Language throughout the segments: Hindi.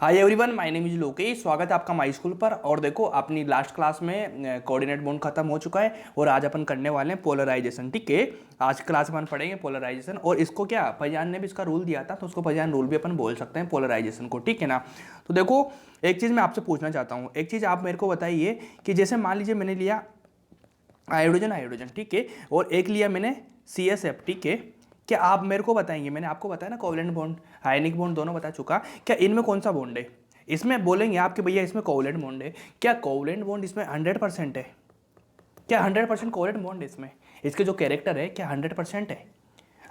Hi everyone, my name is Lokesh. स्वागत है आपका माई स्कूल पर। और देखो, अपनी लास्ट क्लास में कोऑर्डिनेट बॉन्ड खत्म हो चुका है और आज अपन करने वाले हैं पोलराइजेशन। ठीक है, आज क्लास में अपन पढ़ेंगे पोलराइजेशन। और इसको क्या फैजान ने भी इसका रूल दिया था, तो उसको फैजान रूल भी अपन बोल सकते हैं पोलराइजेशन को। ठीक है ना। तो देखो, एक चीज़ मैं आपसे पूछना चाहता हूँ, एक चीज़ आप मेरे को बताइए कि जैसे मान लीजिए मैंने लिया हाइड्रोजन हाइड्रोजन, ठीक है, और एक लिया मैंने CSF, ठीक है। क्या आप मेरे को बताएंगे, मैंने आपको बताया ना कोवलेंट बॉन्ड आयनिक बॉन्ड दोनों बता चुका, क्या इनमें कौन सा बॉन्ड है? इसमें बोलेंगे आप कि भैया इसमें कोवलेंट बॉन्ड है। क्या कोवलेंट बॉन्ड इसमें 100% है? क्या 100% कोवलेंट बॉन्ड है इसमें? इसके जो कैरेक्टर है क्या 100% है?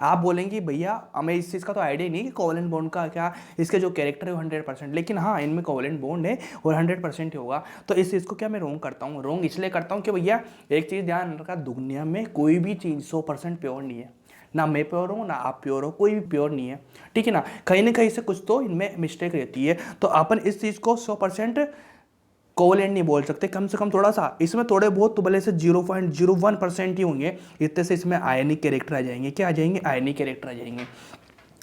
आप बोलेंगे भैया हमें इस चीज़ का तो आइडिया नहीं कि कोवलेंट बॉन्ड का क्या इसके जो कैरेक्टर है वो 100%, लेकिन हाँ इनमें कोवलेंट बॉन्ड है और 100% ही होगा। तो इस चीज़ को क्या मैं रोंग करता हूँ? रोंग इसलिए करता हूँ कि भैया एक चीज़ ध्यान रखा, दुनिया में कोई भी चीज़ 100% प्योर नहीं है। ना मैं प्योर हूँ ना आप प्योर हो, कोई भी प्योर नहीं है। ठीक है ना कहीं से कुछ तो इनमें मिस्टेक रहती है। तो अपन इस चीज़ को 100% कोवलेंट नहीं बोल सकते, कम से कम थोड़ा सा इसमें थोड़े बहुत तो भले से 0.01% ही होंगे, इतने से इसमें आयनिक कैरेक्टर आ जाएंगे। क्या आ जाएंगे? आयनिक कैरेक्टर आ जाएंगे।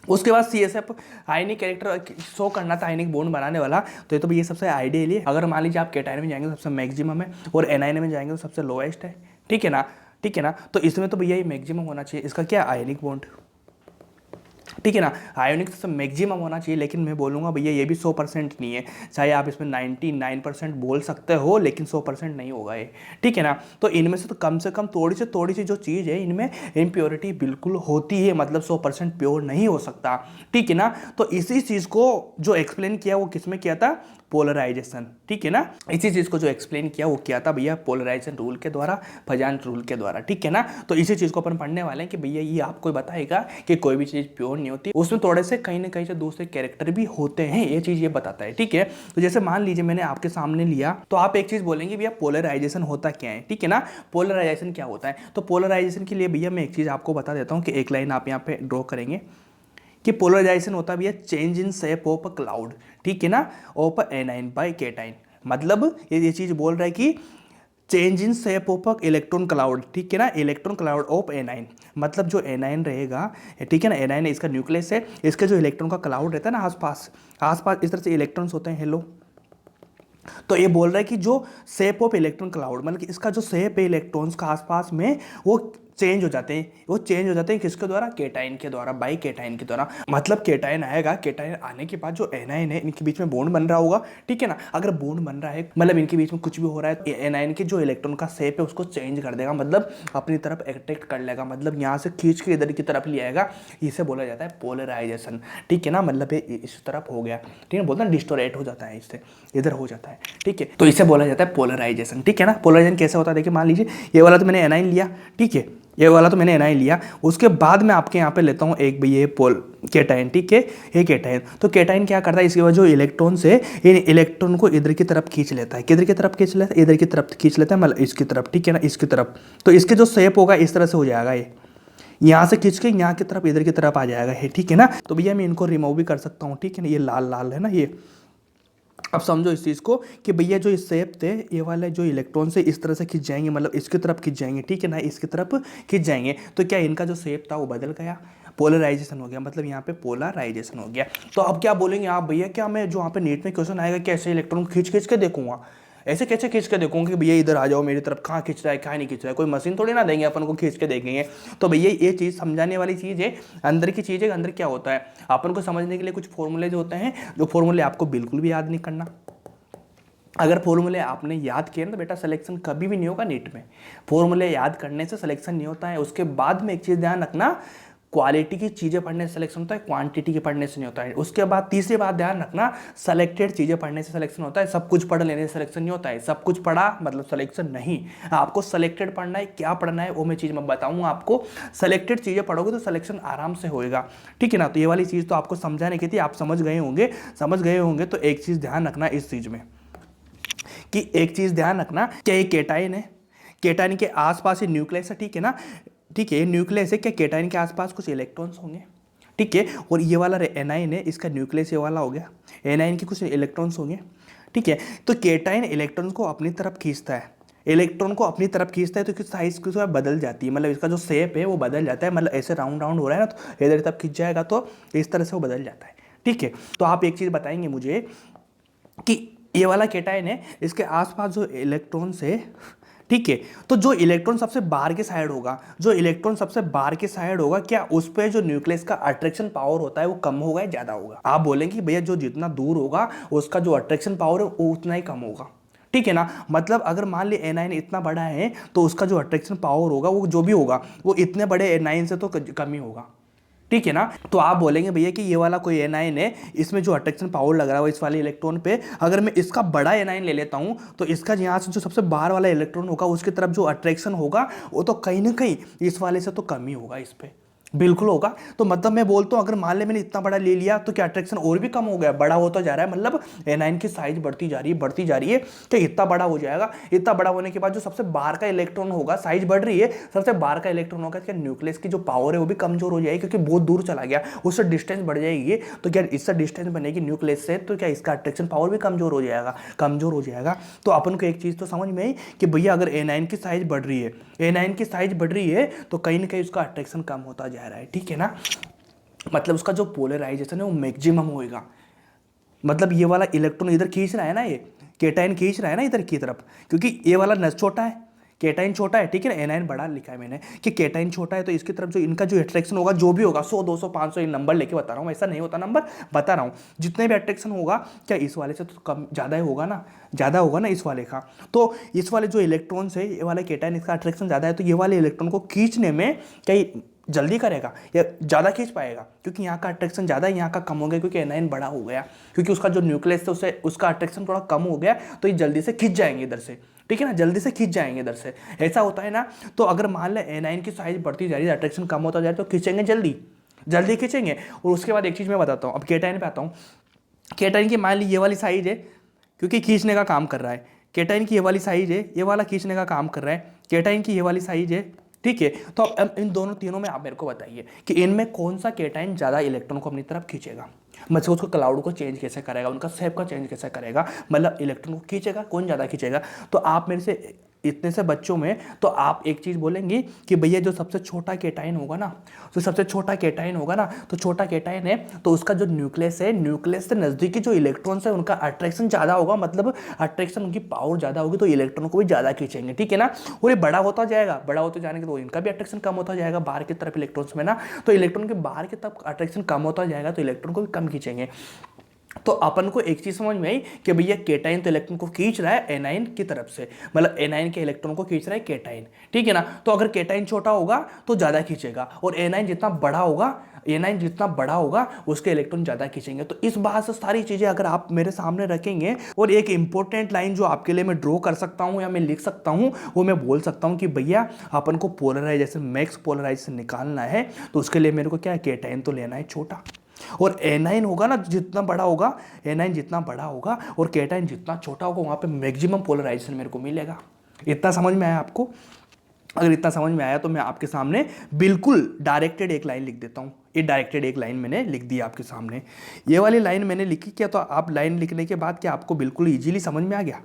उसके बाद CSF आयनिक कैरेक्टर शो करना था, आयनिक बॉन्ड बनाने वाला। तो ये तो भैया सबसे आइडियल है। अगर मान लीजिए आप कैटायन में जाएंगे तो सबसे मैक्सिमम है, और एनायन में जाएंगे तो सबसे लोएस्ट है। ठीक है ना, ठीक है ना। तो इसमें तो भैया ये मैक्सिमम होना चाहिए, इसका क्या आयनिक बॉन्ड। ठीक है ना, आयोनिक से मैक्सिमम होना चाहिए, लेकिन मैं बोलूँगा भैया ये भी 100% नहीं है। चाहे आप इसमें 99% बोल सकते हो, लेकिन 100% नहीं होगा ये। ठीक है ना। तो इनमें से तो कम से कम थोड़ी सी जो चीज़ है इनमें इम्प्योरिटी बिल्कुल होती है, मतलब 100% प्योर नहीं हो सकता। ठीक है ना। तो इसी चीज़ को जो एक्सप्लेन किया वो किसमें किया था? पोलराइजेशन। ठीक है ना, इसी चीज़ को जो एक्सप्लेन किया वो किया था भैया पोलराइजेशन रूल के द्वारा, फजान रूल के द्वारा। ठीक है ना। तो इसी चीज़ को अपन पढ़ने वाले हैं कि भैया ये आपको बताएगा कि कोई भी चीज़ प्योर नहीं होती, उसमें थोड़े से कहीं ना कहीं से दूसरे कैरेक्टर भी होते हैं, ये चीज़ ये बताता है। ठीक है। तो जैसे मान लीजिए मैंने आपके सामने लिया, तो आप एक चीज़ बोलेंगे भैया पोलराइजेशन होता क्या है? ठीक है ना, पोलराइजेशन क्या होता है? तो पोलराइजेशन के लिए भैया मैं एक चीज़ आपको बता देता हूँ कि एक लाइन आप यहाँ पे ड्रॉ करेंगे कि पोलराइजेशन होता भी है change in shape of a cloud. ठीक है ना, ऑफ एनाइन बाय केटाइन। मतलब ये चीज बोल रहा है कि change in shape of a electron cloud. ठीक है ना, इलेक्ट्रॉन क्लाउड ऑफ एनाइन, मतलब जो एनाइन रहेगा, ठीक है ना, एनाइन इसका न्यूक्लियस है, इसके जो इलेक्ट्रॉन का क्लाउड रहता है ना आसपास, आसपास इस तरह से इलेक्ट्रॉन्स होते हैं। हेलो, तो ये बोल रहा है कि जो शेप ऑफ इलेक्ट्रॉन क्लाउड, मतलब कि इसका जो शेप है इलेक्ट्रॉन्स का आसपास में, वो चेंज हो जाते हैं। वो चेंज हो जाते हैं किसके द्वारा? केटाइन के द्वारा, बाई केटाइन के द्वारा। मतलब केटाइन आएगा, केटाइन आने के बाद जो एनाइन है इनके बीच में बॉन्ड बन रहा होगा। ठीक है ना, अगर बॉन्ड बन रहा है मतलब इनके बीच में कुछ भी हो रहा है, तो एनाइन के जो इलेक्ट्रॉन का शेप है उसको चेंज कर देगा, मतलब अपनी तरफ अट्रैक्ट कर लेगा, मतलब यहाँ से खींच के इधर की तरफ ले आएगा। इसे बोला जाता है पोलराइजेशन। ठीक है ना, मतलब ये इस तरफ हो गया, ठीक है, बोलते हैं डिस्टोरेट हो जाता है, इससे इधर हो जाता है। ठीक है, तो इसे बोला जाता है पोलराइजेशन। ठीक है ना, पोलराइजेशन कैसे होता है? देखिए मान लीजिए ये वाला तो मैंने एनाइन लिया, ठीक है, ये वाला तो मैंने एनाइन लिया, उसके बाद मैं आपके यहाँ पे लेता हूँ एक भैया पोल केटाइन। ठीक है, ये केटाइन, तो केटाइन क्या करता है, इसके बाद जो इलेक्ट्रॉन से इन इलेक्ट्रॉन को इधर की तरफ खींच लेता है। किधर की तरफ खींच लेता है? इधर की तरफ खींच लेता है, मतलब इसकी तरफ। ठीक है ना, इसकी तरफ। तो इसके जो शेप होगा इस तरह से हो जाएगा, ये यहाँ से खींच के यहाँ की तरफ इधर की तरफ आ जाएगा ये। ठीक है ना, तो भैया मैं इनको रिमूव भी कर सकता हूँ। ठीक है ना, ये लाल लाल है ना ये। अब समझो इस चीज़ को कि भैया जो इस शेप थे, ये वाले जो इलेक्ट्रॉन से इस तरह से खींच जाएंगे, मतलब इसकी तरफ खींच जाएंगे। ठीक है ना, इसकी तरफ खींच जाएंगे, तो क्या इनका जो शेप था वो बदल गया, पोलराइजेशन हो गया, मतलब यहाँ पे पोलराइजेशन हो गया। तो अब क्या बोलेंगे आप, भैया क्या मैं जो वहाँ पे नीट में क्वेश्चन आएगा कैसे इलेक्ट्रॉन खींच खींच के देखूंगा? ऐसे कैसे खींच के देखूंगा कि भैया इधर आ जाओ मेरी तरफ, कहाँ खींच रहा है कहाँ नहीं खींच रहा है? कोई मशीन थोड़ी ना देंगे अपन को खींच के देखेंगे। तो भैया ये चीज़ समझाने वाली चीज़ है, अंदर की चीज़ है। अंदर क्या होता है अपन को समझने के लिए कुछ फॉर्मूले जो होते हैं, जो फॉर्मूले आपको बिल्कुल भी याद नहीं करना। अगर फॉर्मूले आपने याद किए ना तो बेटा सिलेक्शन कभी भी नहीं होगा नीट में। फॉर्मूले याद करने से सिलेक्शन नहीं होता है। उसके बाद में एक चीज़ ध्यान रखना, क्वालिटी की चीज़ें पढ़ने से सिलेक्शन होता है, क्वांटिटी के पढ़ने से नहीं होता है। उसके बाद तीसरी बात ध्यान रखना, सेलेक्टेड चीज़ें पढ़ने से सिलेक्शन होता है, सब कुछ पढ़ लेने से सिलेक्शन नहीं होता है। सब कुछ पढ़ा मतलब सिलेक्शन नहीं, आपको सेलेक्टेड पढ़ना है। क्या पढ़ना है वो मैं चीज़ मैं बताऊँगा आपको। सेलेक्टेड चीज़ें पढ़ोगे तो सिलेक्शन आराम से होएगा। ठीक है ना, तो ये वाली चीज़ तो आपको समझाने की थी, आप समझ गए होंगे। समझ गए होंगे तो एक चीज़ ध्यान रखना इस चीज़ में, कि एक चीज ध्यान रखना, क्या ये केटाइन है? केटाइन के आसपास ये न्यूक्लियस है। ठीक है ना, ठीक है, ये न्यूक्लियस है। क्या केटाइन के आसपास कुछ इलेक्ट्रॉन्स होंगे? ठीक है, और ये वाला एनाइन है, इसका न्यूक्लियस ये वाला हो गया, एनाइन के कुछ इलेक्ट्रॉन्स होंगे। ठीक है, तो केटाइन इलेक्ट्रॉन को अपनी तरफ खींचता है, इलेक्ट्रॉन को अपनी तरफ खींचता है, तो इसकी साइज जो है बदल जाती है, मतलब इसका जो शेप है वो बदल जाता है। मतलब ऐसे राउंड राउंड हो रहा है ना, तो इधर तब खींच जाएगा तो इस तरह से वो बदल जाता है। ठीक है, तो आप एक चीज़ बताएंगे मुझे कि ये वाला केटायन है, इसके आसपास जो इलेक्ट्रॉन्स है, ठीक है, तो जो इलेक्ट्रॉन सबसे बाहर के साइड होगा, जो इलेक्ट्रॉन सबसे बाहर के साइड होगा, क्या उस पे जो न्यूक्लियस का अट्रैक्शन पावर होता है वो कम होगा या ज्यादा होगा? आप बोलेंगे कि भैया जो जितना दूर होगा उसका जो अट्रैक्शन पावर है वो उतना ही कम होगा, ठीक है ना। मतलब अगर मान ली एनाइन इतना बड़ा है तो उसका जो अट्रैक्शन पावर होगा वो जो भी होगा वो इतने बड़े एनाइन से तो कम ही होगा, ठीक है ना। तो आप बोलेंगे भैया कि ये वाला कोई एनाइन है, इसमें जो अट्रैक्शन पावर लग रहा है वो इस वाले इलेक्ट्रॉन पे, अगर मैं इसका बड़ा एनाइन ले लेता हूं तो इसका यहाँ से जो सबसे बाहर वाला इलेक्ट्रॉन होगा उसकी तरफ जो अट्रैक्शन होगा वो तो कहीं ना कहीं इस वाले से तो कम ही होगा, इस पे बिल्कुल होगा। तो मतलब मैं बोलता हूँ अगर मान ले मैंने इतना बड़ा ले लिया तो क्या अट्रैक्शन और भी कम हो गया, बड़ा होता जा रहा है, मतलब एनाइन की साइज बढ़ती जा रही है बढ़ती जा रही है, तो इतना बड़ा हो जाएगा। इतना बड़ा होने के बाद जो सबसे बाहर का इलेक्ट्रॉन होगा, साइज बढ़ रही है, सबसे बाहर का इलेक्ट्रॉन होगा, क्या न्यूक्लियस की जो पावर है वो भी कमजोर हो जाएगी क्योंकि बहुत दूर चला गया, उससे डिस्टेंस बढ़ जाएगी। तो क्या इससे डिस्टेंस बनेगी न्यूक्लियस से, तो क्या इसका अट्रैक्शन पावर भी कमजोर हो जाएगा, कमजोर हो जाएगा। तो अपन को एक चीज तो समझ में आई कि भैया अगर एनाइन की साइज बढ़ रही है, एनाइन की साइज बढ़ रही है तो कहीं ना कहीं उसका अट्रैक्शन कम होता जा रहा है, ठीक है ना। मतलब उसका जो पोलराइजेशन है वो मैक्सिमम होएगा। मतलब ये वाला इलेक्ट्रॉन इधर खींच रहा है ना, ये केटाइन खींच रहा है ना इधर की तरफ, क्योंकि ये वाला नस छोटा है, केटाइन छोटा है, ठीक है ना। एनाइन बड़ा लिखा है मैंने कि केटाइन छोटा है, तो इसकी तरफ जो इनका जो अट्रैक्शन होगा जो भी होगा 100 200 500 नंबर लेके बता रहा हूँ, ऐसा नहीं होता नंबर, बता रहा हूँ जितने भी अट्रैक्शन होगा क्या इस वाले से तो कम ज़्यादा ही होगा ना, ज़्यादा होगा ना इस वाले का। तो इस वाले जो इलेक्ट्रॉन्स है, ये वाले केटाइन, इसका अट्रैक्शन ज़्यादा है, तो ये वाले इलेक्ट्रॉन को खींचने में क्या जल्दी करेगा या ज़्यादा खींच पाएगा, क्योंकि यहाँ का अट्रैक्शन ज़्यादा है, यहाँ का कम हो गया क्योंकि एनाइन बड़ा हो गया, क्योंकि उसका जो न्यूक्लियस है उसे उसका अट्रैक्शन थोड़ा कम हो गया, तो ये जल्दी से खींच जाएंगे इधर से, ठीक है ना, जल्दी से खींच जाएंगे इधर से, ऐसा होता है ना। तो अगर मान लें एनाइन की साइज बढ़ती जा रही है, अट्रैक्शन कम होता जा रहा है, तो खींचेंगे जल्दी, जल्दी खींचेंगे। और उसके बाद एक चीज़ मैं बताता हूँ, अब केटाइन पे आता हूँ। केटाइन की मान ली ये वाली साइज है, क्योंकि खींचने का काम कर रहा है, केटाइन की ये वाली साइज है, ये वाला खींचने का काम कर रहा है, केटाइन की ये वाली साइज है, ठीक है। तो अब इन दोनों तीनों में आप मेरे को बताइए कि इनमें कौन सा केटाइन ज़्यादा इलेक्ट्रॉन को अपनी तरफ खींचेगा, मतलब उसको क्लाउड को चेंज कैसे करेगा, उनका शेप का चेंज कैसे करेगा, मतलब इलेक्ट्रॉन को खींचेगा कौन ज़्यादा खींचेगा। तो आप मेरे से इतने से बच्चों में तो आप एक चीज़ बोलेंगे कि भैया जो सबसे छोटा केटाइन होगा ना, तो सबसे छोटा केटाइन होगा ना, तो छोटा केटाइन है तो उसका जो न्यूक्लियस है, न्यूक्लियस से नज़दीकी जो इलेक्ट्रॉन्स है उनका अट्रैक्शन ज़्यादा होगा, मतलब अट्रैक्शन उनकी पावर ज़्यादा होगी, तो इलेक्ट्रॉन को भी ज़्यादा खींचेंगे, ठीक है ना। और ये बड़ा होता जाएगा, बड़ा होते जाने के तो इनका भी अट्रैक्शन कम होता जाएगा बाहर की तरफ इलेक्ट्रॉन्स में ना, तो इलेक्ट्रॉन के बाहर की तरफ अट्रैक्शन कम होता जाएगा तो इलेक्ट्रॉन को भी कम खींचेंगे। तो अपन को एक चीज समझ में आई कि भैया केटाइन तो इलेक्ट्रॉन को खींच रहा है एनाइन की तरफ से, मतलब एनाइन के इलेक्ट्रॉन को खींच रहा है केटाइन, ठीक है ना। तो अगर केटाइन छोटा होगा तो ज्यादा खींचेगा, और एनाइन जितना बड़ा होगा, एनाइन जितना बड़ा होगा उसके इलेक्ट्रॉन ज्यादा खींचेंगे। तो इस बात से सारी चीजें अगर आप मेरे सामने रखेंगे, और एक इंपॉर्टेंट लाइन जो आपके लिए मैं ड्रॉ कर सकता हूं या मैं लिख सकता हूं, वो मैं बोल सकता हूं कि भैया अपन को पोलराइजेशन, मैक्स पोलराइजेशन निकालना है, तो उसके लिए मेरे को क्या है, केटाइन तो लेना है छोटा, और एनाइन होगा ना जितना बड़ा होगा, एनाइन जितना बड़ा होगा और केटाइन जितना छोटा होगा, वहां पे मैक्सिमम पोलराइजेशन मेरे को मिलेगा। इतना समझ में आया आपको? अगर इतना समझ में आया तो मैं आपके सामने बिल्कुल डायरेक्टेड एक लाइन लिख देता हूँ। ये डायरेक्टेड एक लाइन मैंने लिख दी आपके सामने, ये वाली लाइन मैंने लिखी क्या, तो आप लाइन लिखने के बाद क्या आपको बिल्कुल ईजिली समझ में आ गया?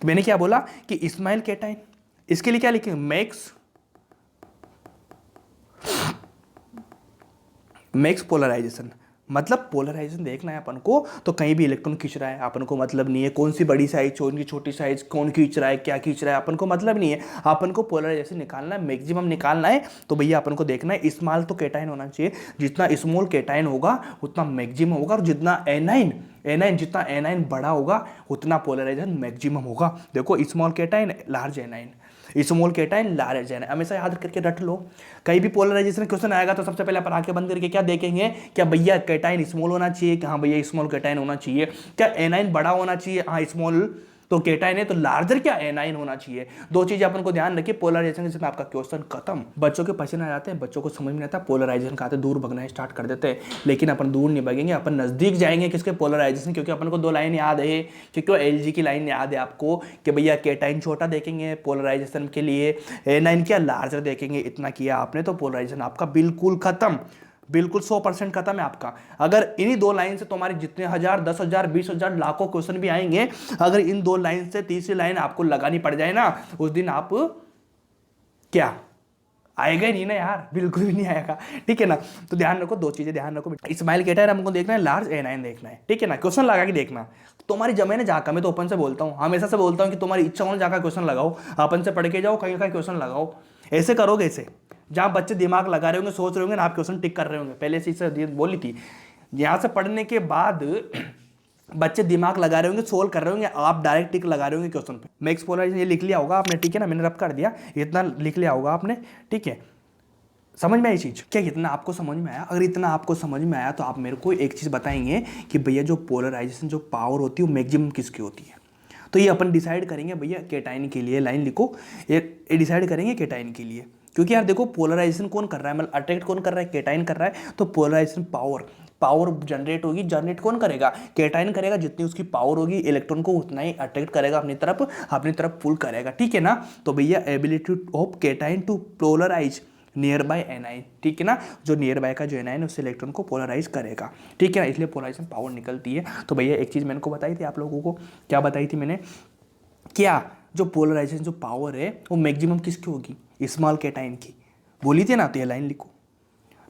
मैंने क्या बोला कि इस्माइल केटाइन, इसके लिए क्या लिखेंगे, मैक्स पोलराइजेशन, मतलब पोलराइजेशन देखना है अपन को, तो कहीं भी इलेक्ट्रॉन खींच रहा है अपन को मतलब नहीं है, कौन सी बड़ी साइज कौन की छोटी साइज, कौन खींच रहा है क्या खींच रहा है अपन को मतलब नहीं है, अपन को पोलराइजेशन निकालना है, मैक्सिमम निकालना है। तो भैया अपन को देखना है स्मॉल तो केटाइन होना चाहिए, जितना स्मॉल केटाइन होगा उतना मैक्सिमम होगा, और जितना जितना एनाइन बड़ा होगा उतना पोलराइजेशन मैक्सिमम होगा। देखो small cation large A9, small cation large A9, हमेशा याद करके रट लो। कहीं भी पोलराइजेशन क्वेश्चन आएगा तो सबसे पहले अपन आंखें बंद करके क्या देखेंगे, क्या भैया केटाइन स्मॉल होना चाहिए, कि हाँ भैया स्मॉल केटाइन होना चाहिए, क्या एनाइन बड़ा होना चाहिए, हाँ स्मॉल तो केटाइन है तो लार्जर क्या एनाइन होना चाहिए। दो चीजें अपन को ध्यान रखिए, पोलराइजेशन के साथ आपका क्वेश्चन खत्म। बच्चों के पसीने आ जाते हैं, बच्चों को समझ में आता है, पोलराइजेशन का आते दूर भगना स्टार्ट कर देते हैं, लेकिन अपन दूर नहीं भगेंगे, अपन नजदीक जाएंगे किसके, पोलराइजेशन, क्योंकि अपन को दो लाइन याद है, क्योंकि एलजी की लाइन याद है आपको कि भैया केटाइन छोटा देखेंगे पोलराइजेशन के लिए, एनाइन क्या लार्जर देखेंगे, इतना किया आपने तो पोलराइजेशन आपका बिल्कुल खत्म, बिल्कुल 100% खत्म है आपका। अगर इन्हीं दो लाइन से तुम्हारे जितने 1000 10,000 20,000 लाखों क्वेश्चन भी आएंगे, अगर इन दो लाइन से तीसरी लाइन आपको लगानी पड़ जाए ना, उस दिन आप क्या, आएगा ही नहीं ना यार, बिल्कुल भी नहीं आएगा, ठीक है ना। तो ध्यान रखो, दो चीजें ध्यान रखो, स्माइल केटाइन हमको देखना है, लार्ज एनाइन देखना है, ठीक है ना। क्वेश्चन लगा के देखना, तुम्हारी जमे ना जाकर, मैं तो ओपन से बोलता हूँ, हमेशा से बोलता हूँ कि तुम्हारी इच्छा हो ना जाकर क्वेश्चन लगाओ, अपन से पढ़ के जाओ, कहीं कहीं क्वेश्चन लगाओ। ऐसे करोगे, ऐसे जहाँ बच्चे दिमाग लगा रहे होंगे, सोच रहे होंगे ना, आप क्वेश्चन टिक कर रहे होंगे, पहले से इसे बोली थी। यहाँ से पढ़ने के बाद बच्चे दिमाग लगा रहे होंगे, सोल्व कर रहे होंगे, आप डायरेक्ट टिक लगा रहे होंगे क्वेश्चन पे। मैक्स पोलराइजेशन ये लिख लिया होगा आपने, ठीक है ना, मैंने रब कर दिया, इतना लिख लिया होगा आपने, ठीक है। समझ में आई चीज क्या, इतना आपको समझ में आया? अगर इतना आपको समझ में आया तो आप मेरे को एक चीज बताएंगे कि भैया जो पोलराइजेशन जो पावर होती है वो मैक्सिमम किसकी होती है। तो ये अपन डिसाइड करेंगे भैया, केटाइन के लिए लाइन लिखो, ये डिसाइड करेंगे केटाइन के लिए, क्योंकि यार देखो पोलराइजेशन कौन कर रहा है, मतलब अट्रैक्ट कौन कर रहा है, केटाइन कर रहा है। तो पोलराइजेशन पावर जनरेट होगी, जनरेट कौन करेगा, केटाइन करेगा। जितनी उसकी पावर होगी इलेक्ट्रॉन को उतना ही अट्रैक्ट करेगा अपनी तरफ पुल करेगा, ठीक है ना। तो भैया ability of cation to polarize nearby anion, ठीक है ना, जो नियर बाय का जो एनाइन है उस इलेक्ट्रॉन को पोलराइज करेगा, ठीक है ना, इसलिए पोलराइजेशन पावर निकलती है। तो भैया एक चीज़ मैंने को बताई थी आप लोगों को, क्या बताई थी मैंने, क्या जो पोलराइजेशन जो पावर है वो मैक्सिमम किसकी होगी, स्मॉल केटाइन की, बोली थी ना। तो ये लाइन लिखो,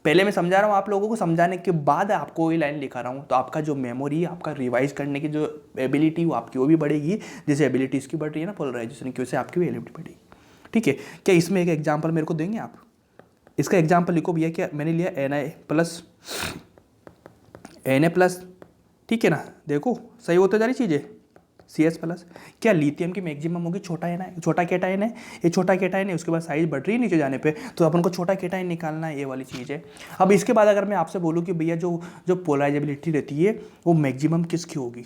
पहले मैं समझा रहा हूँ आप लोगों को, समझाने के बाद आपको ये लाइन लिखा रहा हूँ, तो आपका जो मेमोरी, आपका रिवाइज करने की जो एबिलिटी वो आपकी वो भी बढ़ेगी, जैसे एबिलिटी इसकी बढ़ रही है ना पोलराइजेशन की, वैसे आपकी भी एबिलिटी बढ़ेगी, ठीक है। क्या इसमें एक एग्जाम्पल मेरे को देंगे आप? इसका एग्जाम्पल लिखो भैया, क्या मैंने लिया Na+, ठीक है ना, देखो सही होते जा रही चीज़ें, Cs+। क्या लिथियम की मैक्सिमम होगी छोटा केटाइन है, ये छोटा केटाइन है, उसके बाद साइज बढ़ रही है नीचे जाने पे, तो अपन को छोटा केटाइन निकालना है, ये वाली चीज़ है। अब इसके बाद अगर मैं आपसे बोलूँ कि भैया जो जो पोलराइजेबिलिटी रहती है वो मैक्सिमम किसकी होगी,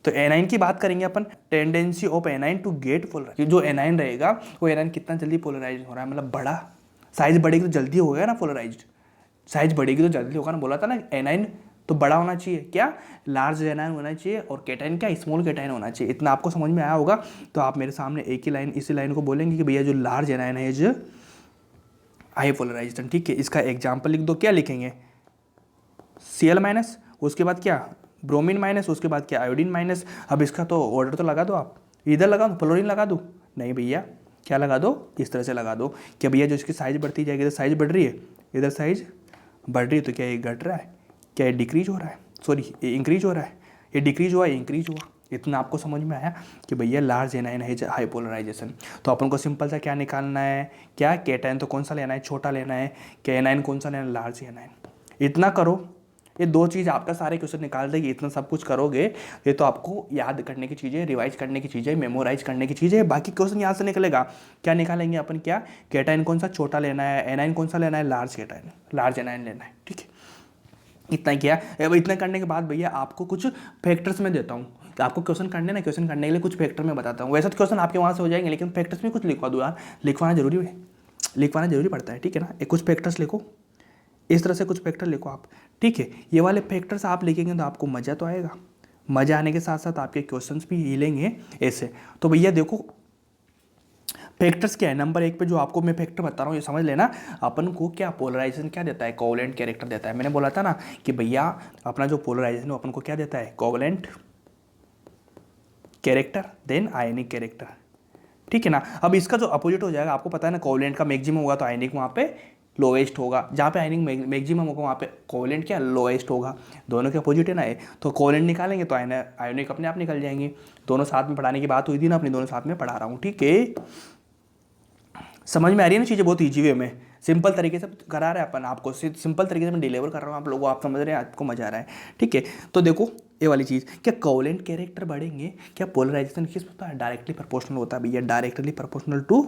तो एनाइन की बात करेंगे अपन, tendency of anion to get polarize. जो एनाइन रहेगा वो एनाइन कितना जल्दी पोलराइज हो रहा है, मतलब बड़ा, साइज बढ़ेगी तो जल्दी होगा ना पोलराइज्ड, साइज बढ़ेगी तो जल्दी होगा ना, बोला था ना एनाइन तो बड़ा होना चाहिए, क्या लार्ज एनाइन होना चाहिए, और केटाइन क्या स्मॉल केटाइन होना चाहिए। इतना आपको समझ में आया होगा। तो आप मेरे सामने एक ही लाइन, इसी लाइन को बोलेंगे कि भैया जो लार्ज एनाइन है जो हाई पोलराइजेशन, ठीक है। इसका एग्जाम्पल लिख दो, क्या लिखेंगे, Cl-, उसके बाद क्या ब्रोमीन-, उसके बाद क्या आयोडीन-। अब इसका तो ऑर्डर तो लगा दो आप, इधर लगा दो फ्लोरीन लगा दो, नहीं भैया क्या लगा दो, इस तरह से लगा दो। क्या भैया जो इसकी साइज बढ़ती जाएगी, इधर साइज बढ़ रही है, इधर साइज बढ़ रही है, तो क्या ये घट रहा है, क्या ये डिक्रीज हो रहा है, सॉरी ये इंक्रीज हो रहा है, ये डिक्रीज हुआ, ये इंक्रीज हुआ। इतना आपको समझ में आया कि भैया लार्ज एनाइन है हाई पोलराइजेशन। तो अपन को सिंपल सा क्या निकालना है, क्या केटाइन तो कौन सा लेना है, छोटा लेना है, क्या एनाइन कौन सा लेना है, लार्ज एनाइन। इतना करो, ये दो चीज़ आपका सारे क्वेश्चन निकाल देगी। इतना सब कुछ करोगे, ये तो आपको याद करने की चीज़ें, रिवाइज करने की चीज़ें, मेमोराइज करने की चीज़ें, बाकी क्वेश्चन यहाँ से निकलेगा। क्या निकालेंगे अपन, क्या केटाइन कौन सा छोटा लेना है, एनाइन कौन सा लेना है, लार्ज केटाइन, लार्ज एनाइन लेना है, ठीक है। इतना किया। अब इतना करने के बाद भैया आपको कुछ फैक्टर्स में देता हूँ, आपको क्वेश्चन करने ना, क्वेश्चन करने के लिए कुछ फैक्टर में बताता हूँ। वैसे तो क्वेश्चन आपके वहाँ से हो जाएंगे, लेकिन फैक्टर्स में कुछ लिखवा दो यार, लिखवाना जरूरी पड़ता है, ठीक है ना। एक कुछ फैक्टर्स लिखो, इस तरह से कुछ फैक्टर लिखो आप, ठीक है। ये वाले फैक्टर्स आप लिखेंगे तो आपको मज़ा तो आएगा, मज़ा आने के साथ साथ आपके क्वेश्चंस भी हिलेंगे ऐसे। तो भैया देखो फैक्टर्स क्या है, नंबर 1 पे जो आपको मैं फैक्टर बता रहा हूँ ये समझ लेना। अपन को क्या पोलराइजेशन क्या देता है, कोवेलेंट कैरेक्टर देता है। मैंने बोला था ना कि भैया अपना जो पोलराइजेशन है अपन को क्या देता है, covalent character, then ionic character, ठीक है ना। अब इसका जो अपोजिट हो जाएगा, आपको पता है ना, कोवेलेंट का मैक्सिमम होगा तो आयनिक वहाँ पे लोएस्ट होगा, जहाँ पे आयनिक मैक्सिमम होगा वहाँ पे कोवेलेंट क्या लोएस्ट होगा। दोनों के अपोजिट है ना ये, तो कोवेलेंट निकालेंगे तो आयनिक अपने आप निकल जाएंगे। दोनों साथ में पढ़ाने की बात हुई थी ना अपनी, दोनों साथ में पढ़ा रहा हूँ, ठीक है। समझ में आ रही है ना चीज़ें, बहुत ईजी वे में सिंपल तरीके से करा रहे हैं अपन, आपको सिंपल तरीके से मैं डिलीवर कर रहा हूँ आप लोगों को, आप समझ रहे हैं, आपको मजा आ रहा है, ठीक है। तो देखो ये वाली चीज़, क्या कोवेलेंट कैरेक्टर बढ़ेंगे, क्या पोलराइजेशन किस होता है, डायरेक्टली प्रोपोर्शनल होता है भैया, डायरेक्टली प्रोपोर्शनल टू,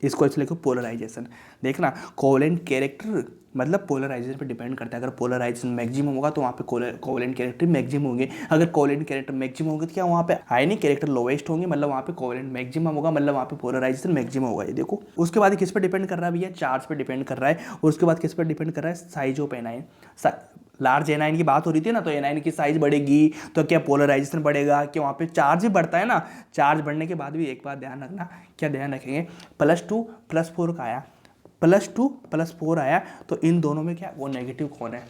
इसको इसलिए लिखो पोलराइजेशन। देखना कोवेलेंट कैरेक्टर मतलब पोलराइजेशन पे डिपेंड करता है। अगर पोलराइजेशन मैक्सिमम होगा तो वहाँ पे कोवेलेंट कैरेक्टर मैक्सिमम होंगे। अगर कोवेलेंट कैरेक्टर मैक्सिमम होंगे तो क्या वहाँ पे आयनिक कैरेक्टर लोवेस्ट होंगे, मतलब वहाँ पे कोवेलेंट मैक्सिमम होगा, मतलब वहाँ पे पोलराइजेशन मैक्सिमम होगा। ये देखो उसके बाद किस पे डिपेंड कर रहा है भैया, चार्ज पे डिपेंड कर रहा है। और उसके बाद किस पे डिपेंड कर रहा है, size of anion. Large A9 की बात हो रही थी ना, तो एनाइन की साइज बढ़ेगी तो क्या पोलराइजेशन बढ़ेगा, क्या वहाँ पे चार्ज भी बढ़ता है ना। चार्ज बढ़ने के बाद भी एक बात ध्यान रखना, क्या ध्यान रखेंगे, +2 +4 का आया, +2 +4 आया, तो इन दोनों में क्या वो नेगेटिव कौन है,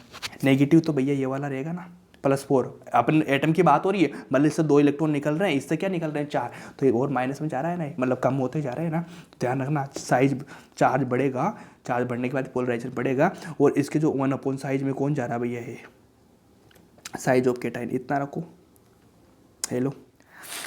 नेगेटिव तो भैया ये वाला रहेगा ना, +4। अपन एटम की बात हो रही है, मतलब इससे 2 इलेक्ट्रॉन निकल रहे हैं, इससे क्या निकल रहे हैं 4, तो ये और माइनस में जा रहा है ना, मतलब कम होते जा रहे हैं ना। तो ध्यान रखना, साइज चार्ज बढ़ेगा, चार्ज बढ़ने के बाद पोलराइजेशन बढ़ेगा, और इसके जो 1 साइज में कौन जा रहा है भैया, ये साइज ऑफ केटाइन, इतना रखो। हेलो,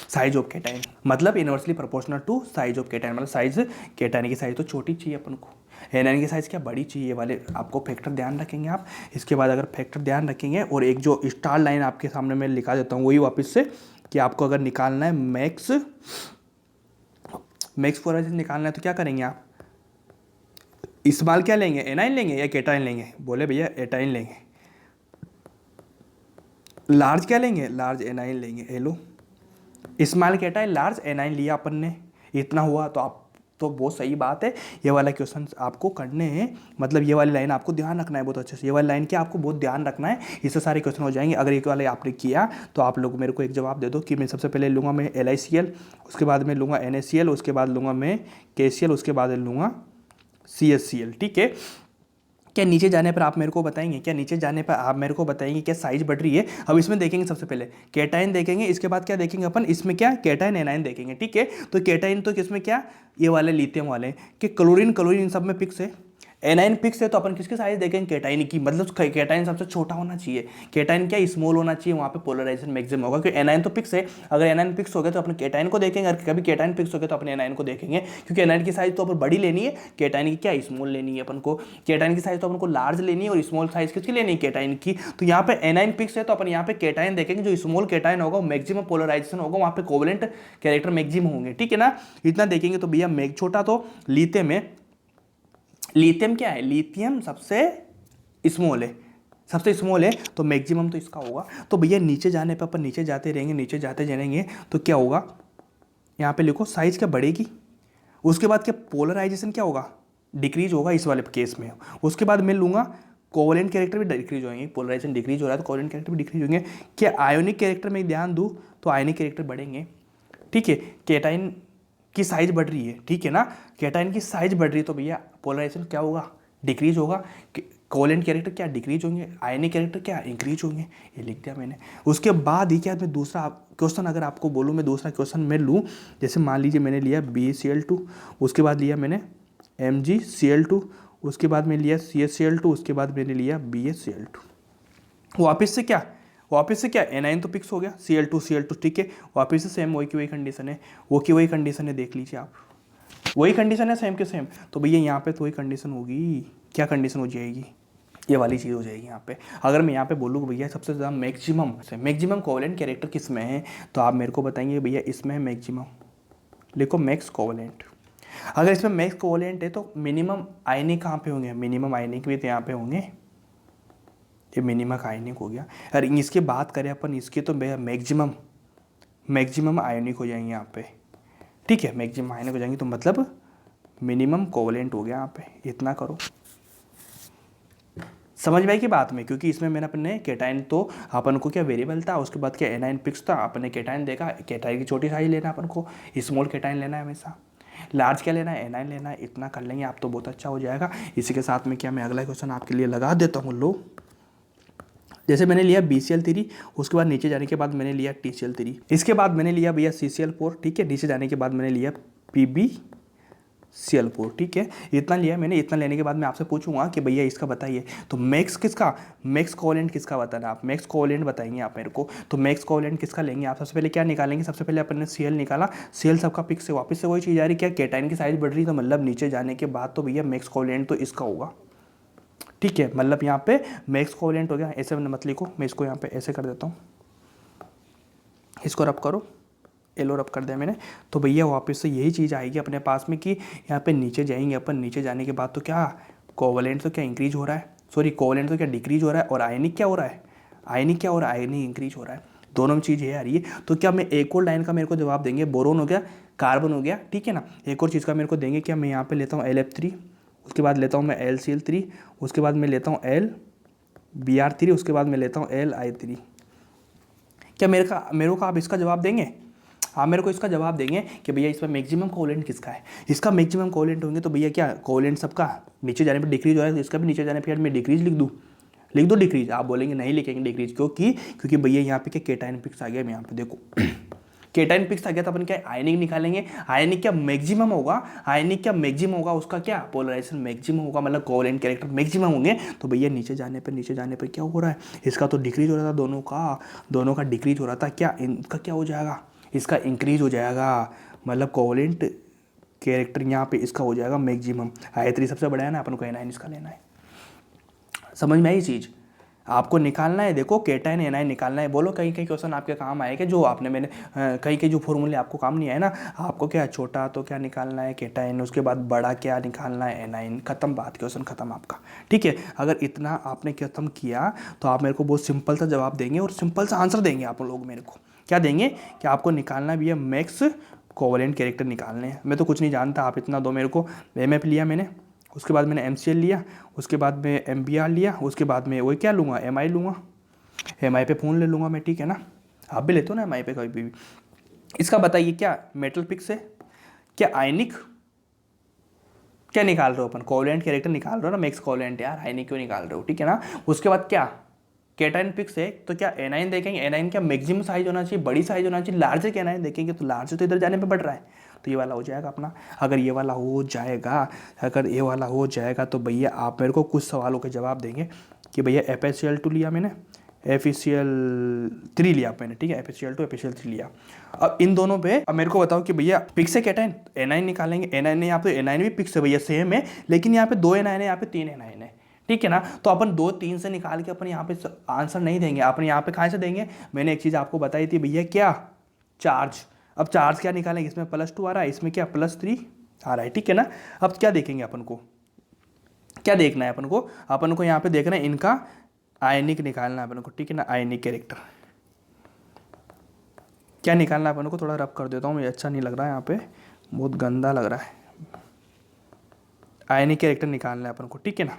साइज ऑफ केटाइन मतलब inversely proportional to size of cation, मतलब साइज केटाइन की साइज तो छोटी चाहिए अपन को, एनायन की साइज क्या बड़ी चाहिए, वाले आपको फैक्टर ध्यान रखेंगे आप। इसके बाद अगर फैक्टर ध्यान रखेंगे, और एक जो स्टार लाइन आपके सामने मैं लिखा देता हूँ वही वापस से, कि आपको अगर निकालना है मैक्स पोलराइजेशन निकालना है तो क्या करेंगे आप, इस्तेमाल क्या लेंगे, एनायन लेंगे या केटाइन लेंगे, बोले भैया एटाइन लेंगे। लार्ज क्या लेंगे, लार्ज एनाइन लेंगे। Hello, small cation large A9 लिया अपन ने, इतना हुआ, तो आप तो बहुत सही बात है। ये वाला क्वेश्चन आपको करने हैं, मतलब ये वाली लाइन आपको ध्यान रखना है बहुत अच्छे से, ये वाली लाइन क्या आपको बहुत ध्यान रखना है, इससे सारे क्वेश्चन हो जाएंगे। अगर एक वाले आपने किया तो आप लोग मेरे को एक जवाब दे दो कि मैं सबसे पहले लूँगा मैं LiCl, उसके बाद मैं लूँगा NaCl, उसके बाद लूँगा मैं KCl, उसके बाद लूँगा CHCl। ठीक है, क्या नीचे जाने पर आप मेरे को बताएंगे, क्या नीचे जाने पर आप मेरे को बताएंगे क्या साइज बढ़ रही है। अब इसमें देखेंगे सबसे पहले केटाइन देखेंगे, इसके बाद क्या देखेंगे अपन, इसमें क्या केटाइन एनाइन देखेंगे। ठीक है, तो केटाइन तो किसमें क्या, ये वाले लिथियम वाले, कि क्लोरीन इन सब में फिक्स है, एनाइन फिक्स है, तो अपन किसके साइज देखेंगे, केटाइन की, मतलब केटाइन सबसे छोटा होना चाहिए, केटाइन क्या स्मॉल होना चाहिए, वहाँ पे पोलराइजेशन मैक्सिमम होगा, क्योंकि एनाइन तो फिक्स है। अगर एनाइन फिक्स हो गया तो अपन केटाइन को देखेंगे, अगर कभी केटाइन फिक्स हो गया तो अपन एनाइन को देखेंगे, क्योंकि एनाइन की साइज तो अपन बड़ी लेनी है, केटाइन की क्या स्मॉल लेनी है अपन को, केटाइन की साइज तो अपन को लार्ज लेनी है, और स्मॉल साइज किसकी लेनी है, केटाइन की। तो यहाँ पे एनाइन फिक्स है, तो अपन यहाँ पे केटाइन देखेंगे, जो स्मॉल केटाइन होगा मैक्सिमम पोलराइजेशन होगा, वहाँ पे कोवेलेंट कैरेक्टर मैक्सिमम होंगे। ठीक है ना, इतना देखेंगे। तो भैया मैग छोटा तो लिथियम है, लिथियम क्या है, लिथियम सबसे स्मॉल है, सबसे स्मॉल है, तो मैक्सिमम तो इसका होगा। तो भैया नीचे जाने पर अपन नीचे जाते रहेंगे, नीचे जाते जाएंगे तो क्या होगा, यहाँ पे लिखो साइज क्या बढ़ेगी, उसके बाद क्या पोलराइजेशन क्या होगा, डिक्रीज होगा इस वाले केस में। उसके बाद मैं लूँगा कोवेलेंट कैरेक्टर भी डिक्रीज होंगे, पोलराइजेशन डिक्रीज हो रहा है तो कोवेलेंट कैरेक्टर भी डिक्रीज होंगे। क्या आयोनिक कैरेक्टर में ध्यान दूँ तो आयोनिक कैरेक्टर बढ़ेंगे। ठीक है, केटाइन की साइज बढ़ रही है, ठीक है ना, केटाइन की साइज बढ़ रही है, तो भैया पोलराइजेशन क्या होगा, डिक्रीज होगा, कोवेलेंट कैरेक्टर क्या डिक्रीज होंगे, आयनिक कैरेक्टर क्या इंक्रीज होंगे, ये लिख दिया मैंने। उसके बाद ही क्या मैं दूसरा क्वेश्चन अगर आपको बोलूँ, मैं दूसरा क्वेश्चन मैं लूँ, जैसे मान लीजिए मैंने लिया BeCl2, उसके बाद लिया मैंने MgCl2, उसके बाद मैं लिया CHCl2, उसके बाद मैंने लिया BaCl2। वापस से क्या एनाइन तो फिक्स हो गया, Cl2 ठीक है, वापस से सेम वही की वही कंडीशन है, वो की वही कंडीशन है, देख लीजिए आप, वही कंडीशन है सेम के सेम। तो भैया यहाँ पे तो वही कंडीशन होगी, क्या कंडीशन हो जाएगी, ये वाली चीज़ हो जाएगी यहाँ पे। अगर मैं यहाँ पे बोलूँ भैया सबसे ज़्यादा मैक्सिमम कोवेलेंट कैरेक्टर किस में है, तो आप मेरे को बताएंगे भैया इसमें है मैक्सिमम, लिखो मैक्स कोवेलेंट। अगर इसमें मैक्स कोवेलेंट है तो मिनिमम आयनिक कहाँ पे होंगे, मिनिमम आयनिक भी तो यहाँ पे होंगे, ये मिनिमम आयनिक हो गया। अरे इसकी बात करें अपन इसके, तो भैया मैक्सिमम आयनिक हो जाएंगे यहाँ पे। ठीक है, मैक्सिमम आयनिक हो जाएंगे, तो मतलब मिनिमम कोवेलेंट हो गया यहाँ पे, इतना करो। समझ में आई की बात में, क्योंकि इसमें मैंने अपने केटाइन तो अपन को क्या वेरिएबल था, उसके बाद क्या एनाइन फिक्स था, अपने केटाइन देखा, केटाइन की छोटी साइज लेना अपन को, स्मॉल केटाइन लेना है हमेशा, लार्ज क्या लेना है, एनाइन लेना है, इतना कर लेंगे आप तो बहुत अच्छा हो जाएगा। इसी के साथ में क्या मैं अगला क्वेश्चन आपके लिए लगा देता हूँ। लो, जैसे मैंने लिया BCl3, उसके बाद नीचे जाने के बाद मैंने लिया TCl3, इसके बाद मैंने लिया भैया CCl4, ठीक है, नीचे जाने के बाद मैंने लिया PbCl4, ठीक है, इतना लिया मैंने। इतना लेने के बाद मैं आपसे पूछूंगा कि भैया इसका बताइए, तो मैक्स कोवेलेंट किसका बताना, आप मैक्स कोवेलेंट बताएंगे आप मेरे को। तो मैक्स कोवेलेंट किसका लेंगे आप, सबसे पहले क्या निकालेंगे, सबसे पहले अपन ने Cl निकाला, Cl सबका पिक्स से वापस से वही चीज़ आ रही, क्या केटाइन की साइज बढ़ रही, तो मतलब नीचे जाने के बाद तो भैया मैक्स कोवेलेंट तो इसका होगा। ठीक है, मतलब यहाँ पे मैक्स कोवेलेंट हो गया, ऐसे मत लिखो, मैं इसको यहाँ पे ऐसे कर देता हूँ, इसको रब करो, एलो रब कर दिया मैंने। तो भैया वापस से यही चीज़ आएगी अपने पास में कि यहाँ पे नीचे जाएंगे अपन, नीचे जाने के बाद तो क्या कोवेलेंट तो क्या इंक्रीज हो रहा है, सॉरी कोवेलेंट तो क्या डिक्रीज हो रहा है, और आयनिक क्या हो रहा है, आयनिक इंक्रीज हो रहा है, दोनों में चीज़ ये आ रही है। तो क्या मैं एक और लाइन का मेरे को जवाब देंगे, बोरोन हो गया, कार्बन हो गया, ठीक है ना, एक और चीज़ का मेरे को देंगे, क्या मैं यहाँ पे लेता हूँ LF3, उसके बाद लेता हूँ मैं LCl3, उसके बाद मैं लेता हूँ LBr3, उसके बाद मैं लेता हूँ Li3। क्या मेरे को आप इसका जवाब देंगे, आप मेरे को इसका जवाब देंगे कि भैया इसमें मैक्सिमम कोवेलेंट किसका है, इसका मैक्सिमम कोवेलेंट होंगे तो भैया क्या कोवेलेंट सबका नीचे जाने पर डिक्रीज हो रहा है, तो इसका भी नीचे जाने पर मैं डिक्रीज लिख दूँ, लिख दो डिक्रीज, आप बोलेंगे नहीं लिखेंगे डिक्रीज, क्योंकि भैया यहाँ पे क्या केटाइन पिक्स आ गया, यहाँ पे देखो केटाइन पिक्स आ गया, तो अपन क्या आयनिक निकालेंगे। आयनिक क्या मैक्सिमम होगा, आयनिक क्या मैक्सिमम होगा, उसका क्या पोलराइजेशन मैक्सिमम होगा, मतलब कोवेलेंट कैरेक्टर मैक्सिमम होंगे। तो भैया नीचे जाने पर क्या हो रहा है, इसका तो डिक्रीज हो रहा था, दोनों का डिक्रीज हो रहा था, क्या इनका क्या हो जाएगा, इसका इंक्रीज हो जाएगा, मतलब कोवेलेंट कैरेक्टर यहाँ पे इसका हो जाएगा मैक्सिमम। I3 सबसे बड़ा है ना, अपन को एनाइन इसका लेना है। समझ में आई चीज़, आपको निकालना है, देखो केटाइन एनाइन निकालना है। बोलो कहीं कहीं क्वेश्चन आपके काम आएगा, जो आपने मैंने कहीं कहीं जो फॉर्मूले आपको काम नहीं आए ना, आपको क्या छोटा तो क्या निकालना है केटाइन, उसके बाद बड़ा क्या निकालना है एनाइन, खत्म बात, क्वेश्चन खत्म आपका। ठीक है, अगर इतना आपने खत्म किया तो आप मेरे को बहुत सिंपल सा जवाब देंगे और सिंपल सा आंसर देंगे। आप लोग मेरे को क्या देंगे कि आपको निकालना भी है मैक्स कोवेलेंट कैरेक्टर निकालने हैं। मैं तो कुछ नहीं जानता, आप इतना दो मेरे को। MF लिया मैंने, उसके बाद मैंने MCL लिया, उसके बाद में MBR लिया, उसके बाद में वही क्या लूँगा, MI लूँगा, MI पे फ़ोन ले लूँगा मैं, ठीक है ना। आप भी लेते हो ना MI पे कभी भी। इसका बताइए क्या मेटल पिक्स है, क्या आयनिक, क्या निकाल रहे हो अपन, कोवेलेंट कैरेक्टर निकाल रहे हो ना, मैक्स कोवेलेंट यार, आयनिक क्यों निकाल रहे हो, ठीक है ना। उसके बाद क्या केटाइन पिक्स है, तो क्या एनाइन देखेंगे, एनाइन क्या मैक्सिमम साइज होना चाहिए, बड़ी साइज होना चाहिए, लार्जर क्या एनाइन देखेंगे, तो लार्जर तो इधर जाने पे बढ़ रहा है, तो ये वाला हो जाएगा अपना। अगर ये वाला हो जाएगा तो भैया आप मेरे को कुछ सवालों के जवाब देंगे कि भैया FeCl2 लिया मैंने, FeCl3 लिया मैंने, ठीक है, FeCl2 FeCl3 लिया। अब इन दोनों पे अब मेरे को बताओ कि भैया पिक्स है केटाइन, एनाइन निकालेंगे, एनाइन यहाँ पे एनाइन भी पिक्स है भैया सेम है, लेकिन यहाँ पे 2 एनाइन है, यहाँ पे 3 एनाइन है, ठीक है ना। तो अपन 2 3 से निकाल के अपन यहाँ पे आंसर नहीं देंगे, अपन यहाँ पे कहाँ से देंगे। मैंने एक चीज़ आपको बताई थी भैया, क्या चार्ज। अब चार्ज क्या निकालेंगे, इसमें +2 आ रहा है, इसमें क्या +3 आ रहा है, ठीक है ना। अब क्या देखेंगे अपन को, क्या देखना है अपन को यहाँ पे देखना है इनका आयनिक निकालना है अपन को, ठीक है ना। आयनिक कैरेक्टर क्या निकालना है अपन को, थोड़ा रब कर देता हूँ, मुझे अच्छा नहीं लग रहा है यहाँ पे, बहुत गंदा लग रहा है। आयनिक कैरेक्टर निकालना है अपन को, ठीक है ना।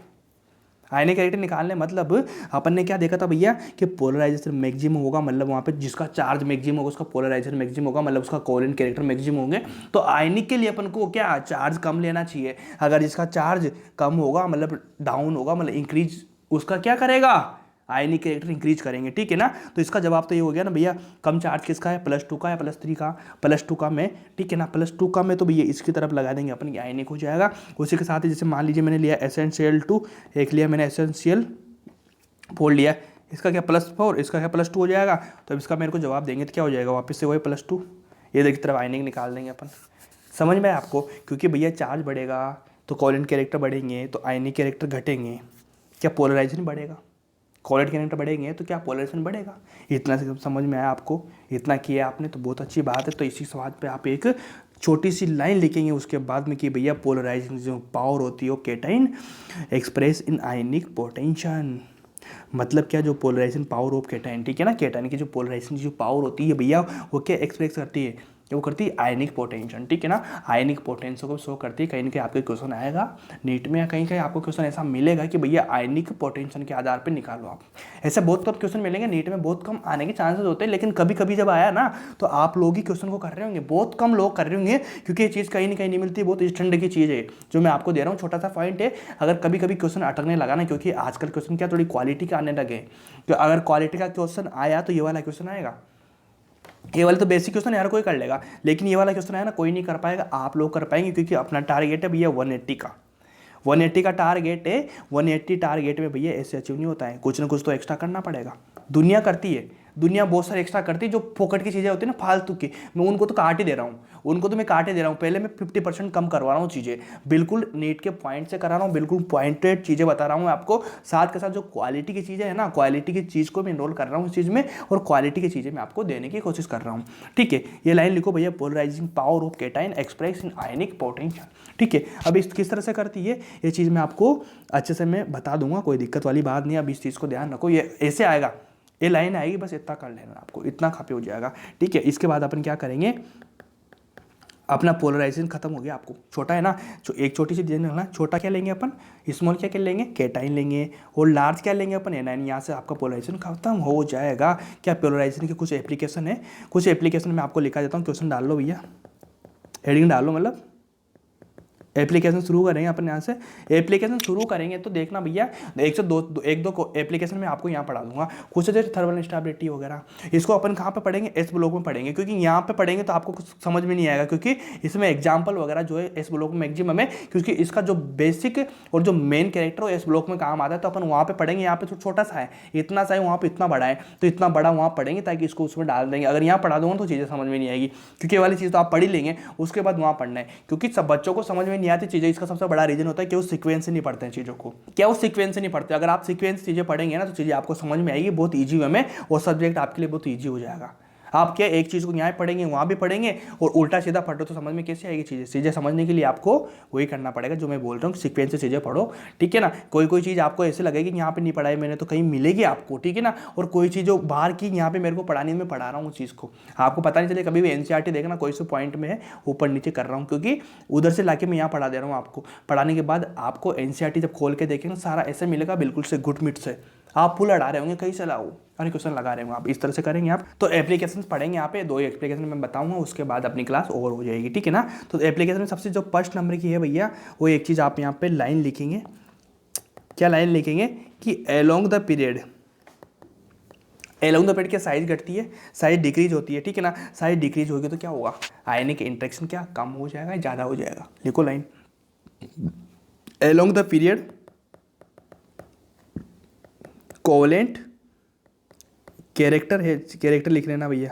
आयनिक कैरेक्टर निकालने मतलब अपन ने क्या देखा था भैया कि पोलराइजेशन मैक्सिमम होगा, मतलब वहाँ पे जिसका चार्ज मैक्सिमम होगा उसका पोलराइजेशन मैक्सिमम होगा, मतलब उसका कोवेलेंट कैरेक्टर मैक्सिमम होंगे। तो आयनिक के लिए अपन को क्या चार्ज कम लेना चाहिए, अगर जिसका चार्ज कम होगा मतलब डाउन होगा, मतलब इंक्रीज उसका क्या करेगा, आयनिक कैरेक्टर इंक्रीज करेंगे, ठीक है ना। तो इसका जवाब तो ये हो गया ना भैया, कम चार्ज किसका है, +2 का या +3 का, +2 का में, ठीक है ना, +2 का में, तो भैया इसकी तरफ लगा देंगे अपन, आयनिक हो जाएगा। उसी के साथ ही जैसे मान लीजिए मैंने लिया SnCl2, एक लिया मैंने SnCl4 लिया, इसका क्या +4, इसका क्या +2 हो जाएगा। तो अब इसका मेरे को जवाब देंगे तो क्या हो जाएगा, वापस से वही +2, ये देखिए तरफ आयनिक निकाल देंगे अपन। समझ में आपको, क्योंकि भैया चार्ज बढ़ेगा तो कोवेलेंट कैरेक्टर बढ़ेंगे, तो आयनिक कैरेक्टर घटेंगे, क्या पोलराइजेशन बढ़ेगा, कोवेलेंट कैरेक्टर बढ़ेंगे तो क्या पोलराइजेशन बढ़ेगा। इतना से समझ में आया आपको, इतना किया आपने तो बहुत अच्छी बात है। तो इसी सवाल पे आप एक छोटी सी लाइन लिखेंगे उसके बाद में कि भैया पोलराइजिंग जो पावर होती है वो cation express in ionic potential, मतलब क्या जो पोलराइजेशन पावर ऑफ केटाइन, ठीक है ना, केटाइन की जो पोलराइजेशन जो पावर होती है भैया वो क्या एक्सप्रेस करती है, वो करती है आयनिक पोटेंशियल, ठीक है ना। आयनिक पोटेंशियल को शो करती है, कहीं ना कहीं आपके क्वेश्चन आएगा नीट में, या कहीं कहीं आपको क्वेश्चन ऐसा मिलेगा कि भैया आयनिक पोटेंशियल के आधार पर निकालो आप। ऐसे बहुत कम क्वेश्चन मिलेंगे नीट में, बहुत कम आने के चांसेस होते हैं, लेकिन कभी कभी जब आया ना तो आप लोग ही क्वेश्चन को कर रहे होंगे, बहुत कम लोग कर रहे होंगे, क्योंकि ये चीज़ कहीं ना कहीं नहीं मिलती, बहुत स्टैंडर्ड की चीज़ है जो मैं आपको दे रहा हूँ। छोटा सा पॉइंट है, अगर कभी कभी क्वेश्चन अटकने लगा ना, क्योंकि आजकल क्वेश्चन क्या थोड़ी क्वालिटी के आने लगे, तो अगर क्वालिटी का क्वेश्चन आया तो ये वाला क्वेश्चन आएगा, ये वाला तो बेसिक क्वेश्चन यार कोई कर लेगा, लेकिन ये वाला क्वेश्चन है ना कोई नहीं कर पाएगा, आप लोग कर पाएंगे, क्योंकि अपना टारगेट है भैया 180 का टारगेट है। 180 टारगेट में भैया ऐसे अचीव नहीं होता है, कुछ ना कुछ तो एक्स्ट्रा करना पड़ेगा। दुनिया करती है, दुनिया बहुत सारे एक्स्ट्रा करती है, जो फोकट की चीज़ें होती है ना फालतू की, मैं उनको तो काट ही दे रहा हूँ, पहले मैं 50% कम करवा रहा हूँ चीज़ें, बिल्कुल नीट के पॉइंट से करा रहा हूँ, बिल्कुल पॉइंटेड चीज़ें बता रहा हूँ आपको, साथ के साथ जो क्वालिटी की चीज़ें है ना, क्वालिटी की चीज़ को मैं इनरोल कर रहा हूँ इस चीज़ में, और क्वालिटी की चीज़ें मैं आपको देने की कोशिश कर रहा हूँ, ठीक है। ये लाइन लिखो भैया, polarizing power of cation express in ionic potential, ठीक है। अब इस किस तरह से करती है ये चीज़ मैं आपको अच्छे से मैं बता दूंगा, कोई दिक्कत वाली बात नहीं। अब इस चीज़ को ध्यान रखो, ये ऐसे आएगा, ये लाइन आएगी, बस इतना कर लेना आपको, इतना काफी हो जाएगा, ठीक है। इसके बाद अपन क्या करेंगे, अपना पोलराइजेशन खत्म हो गया, आपको छोटा है ना, जो एक छोटी सी चीज़ है, छोटा क्या लेंगे अपन, स्मॉल क्या लेंगे, केटाइन लेंगे, और लार्ज क्या लेंगे अपन, एनाइन। यहाँ से आपका पोलराइजेशन खत्म हो जाएगा। क्या पोलराइजेशन के कुछ एप्लीकेशन है, कुछ एप्लीकेशन में आपको लिखा देता हूँ, क्वेश्चन डाल लो भैया, हेडिंग डाल लो, मतलब एप्लीकेशन शुरू करेंगे अपन यहाँ से। एप्लीकेशन शुरू करेंगे तो देखना भैया, एक दो एप्लीकेशन में आपको यहाँ पढ़ा दूंगा कुछ जैसे थर्मल इंस्टेबिलिटी वगैरह। इसको अपन कहाँ पे पढ़ेंगे, एस ब्लॉक में पढ़ेंगे, क्योंकि यहाँ पे पढ़ेंगे तो आपको कुछ समझ में नहीं आएगा, क्योंकि इसमें एग्जाम्पल वगैरह जो है एस ब्लॉक में मैक्सिमम है, क्योंकि इसका जो बेसिक और जो मेन कैरेक्टर है एस ब्लॉक में काम आता है, तो अपन वहाँ पे पढ़ेंगे। यहाँ पे तो छोटा सा है, इतना सा है, वहाँ पे इतना बड़ा है, तो इतना बड़ा वहाँ पढ़ेंगे ताकि इसको उसमें डाल देंगे। अगर यहाँ पढ़ा दूंगा तो चीज़ें समझ में नहीं आएगी, क्योंकि ये वाली चीज़ तो आप पढ़ ही लेंगे, उसके बाद वहाँ पढ़ना है, क्योंकि सब बच्चों को समझ में नहीं आती चीज़ें। इसका सबसे बड़ा रीजन होता है कि वो सीक्वेंस से नहीं पढ़ते हैं चीज़ों को। क्या वो सीक्वेंस से नहीं पढ़ते? अगर आप सीक्वेंस चीज़ें पढ़ेंगे ना तो चीज़ें आपको समझ में आएगी बहुत ईजी वे में, और सब्जेक्ट आपके लिए बहुत ईजी हो जाएगा। आप क्या एक चीज़ को यहाँ पढ़ेंगे वहाँ भी पढ़ेंगे, और उल्टा सीधा पढ़ो तो समझ में कैसे आएगी चीज़ें समझने के लिए आपको वही करना पड़ेगा जो मैं बोल रहा हूँ, सीक्वेंस से चीज़ें पढ़ो, ठीक है ना। कोई चीज़ आपको ऐसे लगेगी कि यहाँ पे नहीं पढ़ाई मैंने, तो कहीं मिलेगी आपको, ठीक है ना। और कोई चीज़ जो बाहर की यहाँ पे मेरे को पढ़ानी, मैं पढ़ा रहा हूँ उस चीज़ को, आपको पता नहीं चले। कभी भी एनसीईआरटी देखना कोई से पॉइंट में है ऊपर नीचे कर रहा हूँ, क्योंकि उधर से लाके मैं यहाँ पढ़ा दे रहा हूँ आपको। पढ़ाने के बाद आपको एनसीईआरटी जब खोल के देखेंगे सारा ऐसे मिलेगा बिल्कुल से गुड मिट से, आप फुल अड़ा रहे होंगे कहीं से लाओ, अरे क्वेश्चन लगा रहे होंगे आप, इस तरह से करेंगे आप। तो एप्लीकेशन पढ़ेंगे यहाँ पे, 2 एप्लीकेशन मैं बताऊंगा, उसके बाद अपनी क्लास ओवर हो जाएगी, ठीक है ना। तो एप्लीकेशन में सबसे जो फर्स्ट नंबर की है भैया, वो एक चीज़ आप यहाँ पे लाइन लिखेंगे। क्या लाइन लिखेंगे कि along the period, along the period क्या साइज घटती है, साइज डिक्रीज होती है, ठीक है ना। साइज डिक्रीज होगी तो क्या होगा, आयनिक इंटरेक्शन क्या कम हो जाएगा, ज़्यादा हो जाएगा। लिखो line, along the period covalent character है, कैरेक्टर लिख लेना भैया,